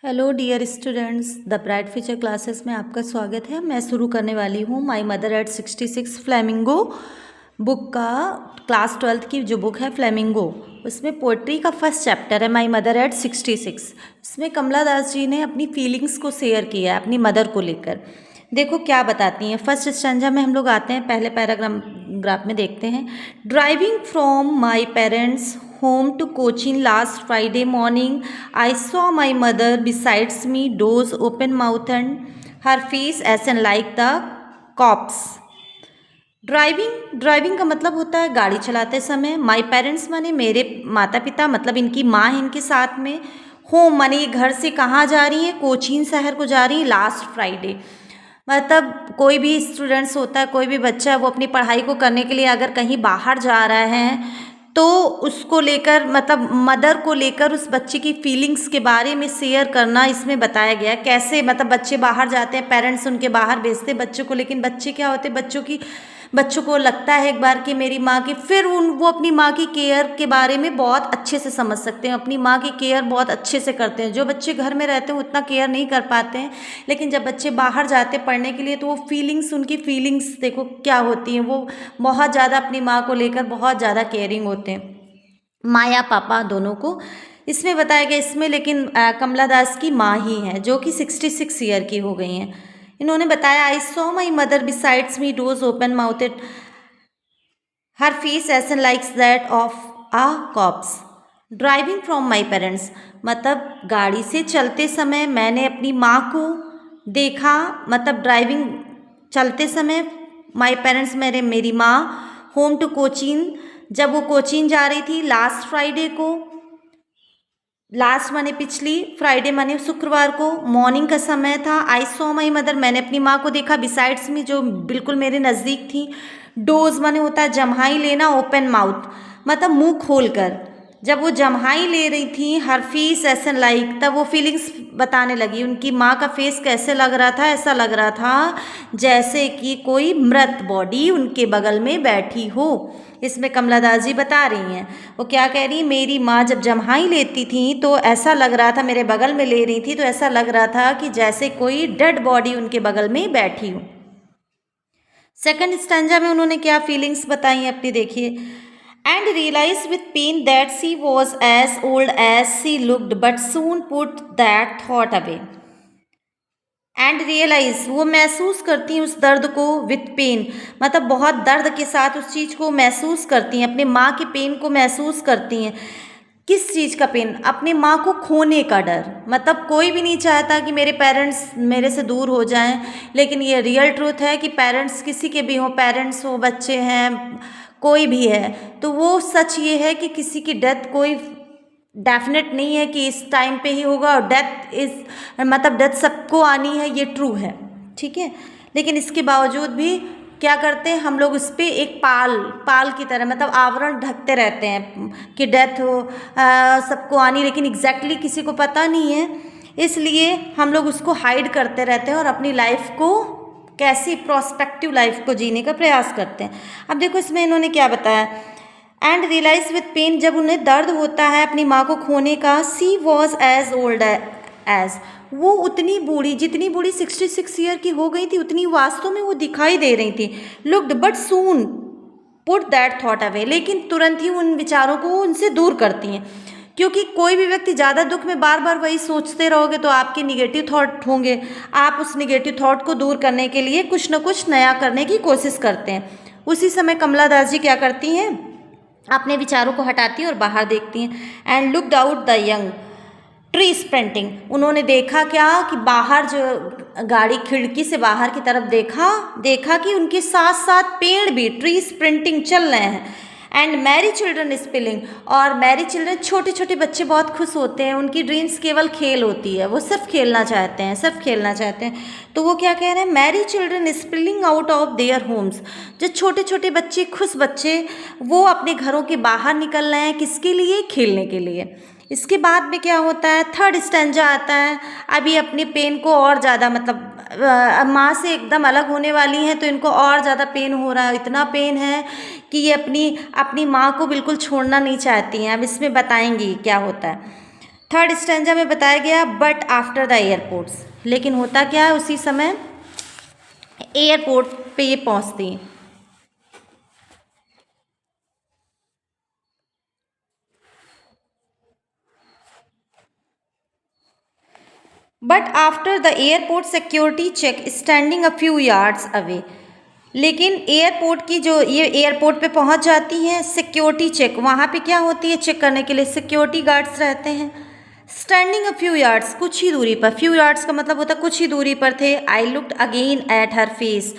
Hello dear students, the bright future classes में आपका स्वागत है। मैं शुरू करने वाली हूँ my mother at 66 flamingo book का। क्लास 12th की जो बुक है फ्लेमिंगो, उसमें पोइट्री का फर्स्ट चैप्टर है माई मदर एट 66। इसमें कमला दास जी ने अपनी फीलिंग्स को शेयर किया है अपनी मदर को लेकर। देखो क्या बताती हैं। फर्स्ट स्टैंजा में हम लोग आते हैं, पहले पैराग्राफ में देखते हैं। Driving from my parents home to Cochin last Friday morning, I saw my mother besides me, doors open mouth and her face as in like the cops. Driving का मतलब होता है गाड़ी चलाते समय। माई पेरेंट्स माने मेरे माता पिता, मतलब इनकी माँ है इनके साथ में। होम माने ये घर से कहाँ जा रही हैं, कोचीन शहर को जा रही हैं लास्ट फ्राइडे। मतलब कोई भी स्टूडेंट्स होता है, कोई भी बच्चा, वो अपनी पढ़ाई को करने के लिए अगर कहीं बाहर जा रहा है तो उसको लेकर, मतलब मदर को लेकर उस बच्चे की फीलिंग्स के बारे में शेयर करना इसमें बताया गया है। कैसे मतलब बच्चे बाहर जाते हैं, पेरेंट्स उनके बाहर भेजते हैं बच्चों को, लेकिन बच्चे क्या होते हैं, बच्चों को लगता है एक बार कि मेरी माँ की, फिर वो अपनी माँ की केयर के बारे में बहुत अच्छे से समझ सकते हैं, अपनी माँ की केयर बहुत अच्छे से करते हैं। जो बच्चे घर में रहते हैं उतना केयर नहीं कर पाते हैं, लेकिन जब बच्चे बाहर जाते हैं पढ़ने के लिए तो वो फीलिंग्स, उनकी फीलिंग्स देखो क्या होती हैं। वो बहुत ज़्यादा अपनी माँ को लेकर बहुत ज़्यादा केयरिंग होते हैं, माँ पापा दोनों को इसमें बताया गया। इसमें लेकिन कमला दास की माँ ही हैं जो कि 66 ईयर की हो गई हैं। इन्होंने बताया, I saw my mother besides me, those open mouthed, her face ashen likes that of a corpse. Driving from my parents, मतलब गाड़ी से चलते समय मैंने अपनी माँ को देखा, मतलब ड्राइविंग चलते समय माई पेरेंट्स मेरी माँ, होम टू कोचीन, जब वो कोचीन जा रही थी लास्ट फ्राइडे को, लास्ट माने पिछली, फ्राइडे माने शुक्रवार को, मॉर्निंग का समय था। आई सॉ माई मदर, मैंने अपनी माँ को देखा, बिसाइड्स में जो बिल्कुल मेरे नज़दीक थी। डोज माने होता है जम्हाई लेना, ओपन माउथ मतलब मुंह खोल कर। जब वो जम्हाई ले रही थी, हर फेस ऐसा लाइक, तब वो फीलिंग्स बताने लगी। उनकी माँ का फेस कैसे लग रहा था, ऐसा लग रहा था जैसे कि कोई मृत बॉडी उनके बगल में बैठी हो। इसमें कमला दास जी बता रही हैं, वो क्या कह रही हैं, मेरी माँ जब जम्हाई लेती थी तो ऐसा लग रहा था, मेरे बगल में ले रही थी तो ऐसा लग रहा था कि जैसे कोई डेड बॉडी उनके बगल में बैठी हो। सेकंड स्टैंजा में उन्होंने क्या फीलिंग्स बताई हैं अपनी, देखिए। And realise with pain that she was as old as she looked but soon put that thought away. And realise, वो महसूस करती हैं उस दर्द को, विथ पेन मतलब बहुत दर्द के साथ उस चीज़ को महसूस करती हैं, अपने माँ के पेन को महसूस करती हैं। किस चीज़ का पेन? अपनी माँ को खोने का डर। मतलब कोई भी नहीं चाहता कि मेरे पेरेंट्स मेरे से दूर हो जाएं, लेकिन ये रियल ट्रूथ है कि पेरेंट्स किसी के भी हों, पेरेंट्स हो, बच्चे हैं, कोई भी है, तो वो सच ये है कि किसी की डेथ कोई डेफिनेट नहीं है कि इस टाइम पे ही होगा, और डेथ सबको आनी है, ये ट्रू है, ठीक है। लेकिन इसके बावजूद भी क्या करते हैं हम लोग, उस पर एक पाल की तरह मतलब आवरण ढकते रहते हैं कि डेथ हो सबको आनी, लेकिन एग्जैक्टली किसी को पता नहीं है, इसलिए हम लोग उसको हाइड करते रहते हैं और अपनी लाइफ को, कैसी प्रोस्पेक्टिव लाइफ को जीने का प्रयास करते हैं। अब देखो इसमें इन्होंने क्या बताया, एंड रियलाइज विथ पेन, जब उन्हें दर्द होता है अपनी माँ को खोने का, सी वॉज एज ओल्ड एज, वो उतनी बूढ़ी, जितनी बूढ़ी 66 ईयर की हो गई थी उतनी वास्तव में वो दिखाई दे रही थी। Looked but soon put that thought away, लेकिन तुरंत ही उन विचारों को उनसे दूर करती हैं, क्योंकि कोई भी व्यक्ति ज़्यादा दुख में बार बार वही सोचते रहोगे तो आपके निगेटिव थॉट होंगे। आप उस निगेटिव थॉट को दूर करने के लिए कुछ न कुछ नया करने की कोशिश करते हैं। उसी समय कमला दास जी क्या करती हैं, अपने विचारों को हटाती हैं और बाहर देखती हैं। And looked out the young tree sprinting, उन्होंने देखा क्या कि बाहर जो गाड़ी खिड़की से बाहर की तरफ देखा कि उनके साथ साथ पेड़ भी ट्री स्प्रिंटिंग चल रहे हैं। एंड मैरी चिल्ड्रन स्पिलिंग, और मैरी चिल्ड्रन छोटे छोटे बच्चे बहुत खुश होते हैं, उनकी ड्रीम्स केवल खेल होती है, वो सिर्फ खेलना चाहते हैं, तो वो क्या कह रहे हैं, Mary children spilling out of their homes, जो छोटे छोटे बच्चे, खुश बच्चे, वो अपने घरों के बाहर निकल रहे हैं, किसके लिए, खेलने के लिए। इसके बाद में क्या होता है, थर्ड स्टैंजा आता है। अभी अपने पेन को और ज़्यादा, मतलब माँ से एकदम अलग होने वाली हैं तो इनको और ज़्यादा पेन हो रहा है, इतना पेन है कि ये अपनी माँ को बिल्कुल छोड़ना नहीं चाहती हैं। अब इसमें बताएंगी क्या होता है। थर्ड स्टैंजा में बताया गया बट आफ्टर द एयरपोर्ट्स, लेकिन होता क्या है उसी समय एयरपोर्ट पे ये पहुंचती हैं। But after the airport security check standing a few yards away, लेकिन एयरपोर्ट की जो ये एयरपोर्ट पे पहुंच जाती हैं, सिक्योरिटी चेक वहाँ पे क्या होती है, चेक करने के लिए सिक्योरिटी गार्ड्स रहते हैं। स्टैंडिंग अ फ्यू यार्ड्स, कुछ ही दूरी पर, फ्यू यार्ड्स का मतलब होता है कुछ ही दूरी पर थे। I looked again at her face,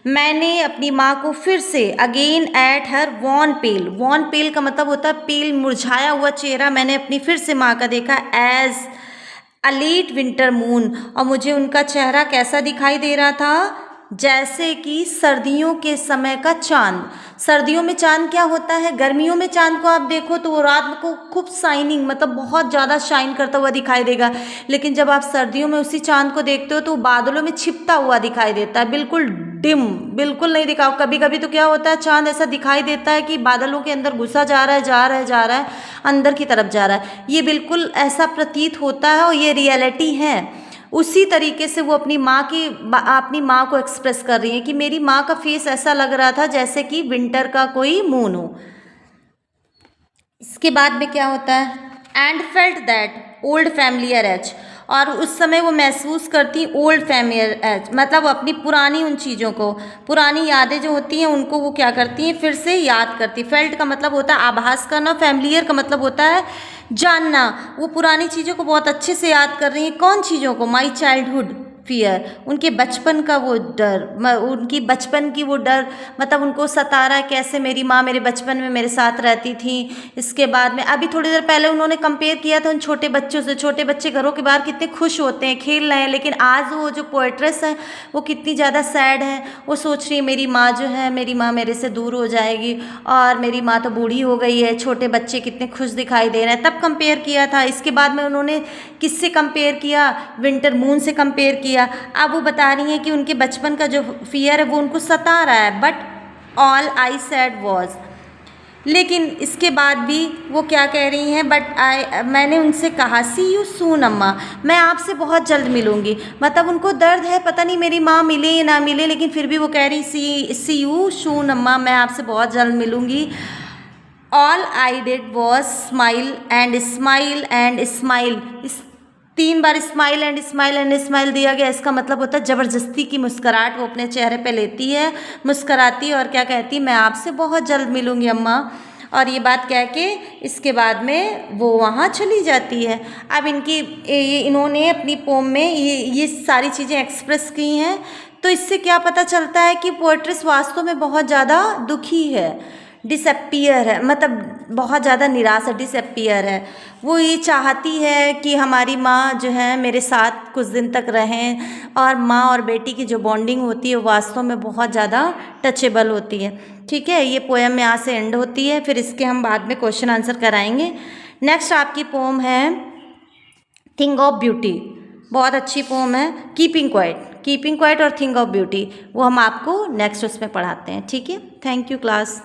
मैंने अपनी माँ को फिर से, again at her wan pale, wan pale का मतलब होता है पेल मुरझाया हुआ चेहरा, मैंने अपनी फिर से माँ का देखा as a late winter moon, और मुझे उनका चेहरा कैसा दिखाई दे रहा था, जैसे कि सर्दियों के समय का चांद। सर्दियों में चांद क्या होता है, गर्मियों में चांद को आप देखो तो वो रात को खूब शाइनिंग, मतलब बहुत ज़्यादा शाइन करता हुआ दिखाई देगा, लेकिन जब आप सर्दियों में उसी चांद को देखते हो तो वो बादलों में छिपता हुआ दिखाई देता है, बिल्कुल डिम, बिल्कुल नहीं दिखा। कभी कभी तो क्या होता है, चांद ऐसा दिखाई देता है कि बादलों के अंदर घुसा जा रहा है, जा रहा है, जा रहा है, अंदर की तरफ जा रहा है, ये बिल्कुल ऐसा प्रतीत होता है और ये रियलिटी है। उसी तरीके से वो अपनी माँ को एक्सप्रेस कर रही हैं कि मेरी माँ का फेस ऐसा लग रहा था जैसे कि विंटर का कोई मून हो। इसके बाद में क्या होता है, and felt that old familiar ache, और उस समय वो महसूस करती ओल्ड फैमिलियर एज, मतलब अपनी पुरानी उन चीज़ों को, पुरानी यादें जो होती हैं उनको वो क्या करती हैं, फिर से याद करती। फेल्ट का मतलब होता है आभास करना, फैमिलियर का मतलब होता है जानना, वो पुरानी चीज़ों को बहुत अच्छे से याद कर रही हैं। कौन चीज़ों को, माई चाइल्डहुड फियर, उनके बचपन का वो डर, उनकी बचपन की वो डर, मतलब उनको सता रहा है कैसे मेरी माँ मेरे बचपन में मेरे साथ रहती थी। इसके बाद में अभी थोड़ी देर पहले उन्होंने कंपेयर किया था उन छोटे बच्चों से, छोटे बच्चे घरों के बाहर कितने खुश होते हैं, खेल रहे हैं, लेकिन आज वो जो पोएट्रेस है वो कितनी ज़्यादा सैड है, वो सोच रही है मेरी माँ जो है, मेरी माँ मेरे से दूर हो जाएगी और मेरी माँ तो बूढ़ी हो गई है, छोटे बच्चे कितने खुश दिखाई दे रहे हैं, तब कंपेयर किया था। इसके बाद में उन्होंने किससे कंपेयर किया, विंटर मून से कंपेयर किया। अब वो बता रही हैं कि उनके बचपन का जो फियर है वो उनको सता रहा है, but all I said was, लेकिन इसके बाद भी वो क्या कह रही हैं, मैंने उनसे कहा सी यू सून अम्मा, मैं आपसे बहुत जल्द मिलूंगी, मतलब उनको दर्द है, पता नहीं मेरी माँ मिले या ना मिले, लेकिन फिर भी वो कह रही सी यू सून अम्मा, मैं आपसे बहुत जल्द मिलूंगी। All I did was smile and smile and smile, इस 3 बार smile and smile and smile दिया गया, इसका मतलब होता है ज़बरदस्ती की मुस्कुराहट वो अपने चेहरे पे लेती है, मुस्कुराती है और क्या कहती है, मैं आपसे बहुत जल्द मिलूंगी अम्मा, और ये बात कह के इसके बाद में वो वहाँ चली जाती है। अब इन्होंने अपनी पोम में ये सारी चीज़ें एक्सप्रेस की हैं, तो इससे क्या पता चलता है कि पोएट्रेस वास्तव में बहुत ज़्यादा दुखी है, डिसअपियर है, मतलब बहुत ज़्यादा निराश है, डिसअपियर है। वो ये चाहती है कि हमारी माँ जो है मेरे साथ कुछ दिन तक रहें, और माँ और बेटी की जो बॉन्डिंग होती है वास्तव में बहुत ज़्यादा टचेबल होती है। ठीक है, ये पोएम यहाँ से एंड होती है, फिर इसके हम बाद में क्वेश्चन आंसर कराएंगे। नेक्स्ट आपकी पोम है थिंग ऑफ ब्यूटी, बहुत अच्छी पोम है, कीपिंग क्वाइट और थिंग ऑफ ब्यूटी, वो हम आपको नेक्स्ट उसमें पढ़ाते हैं। ठीक है, थैंक यू क्लास।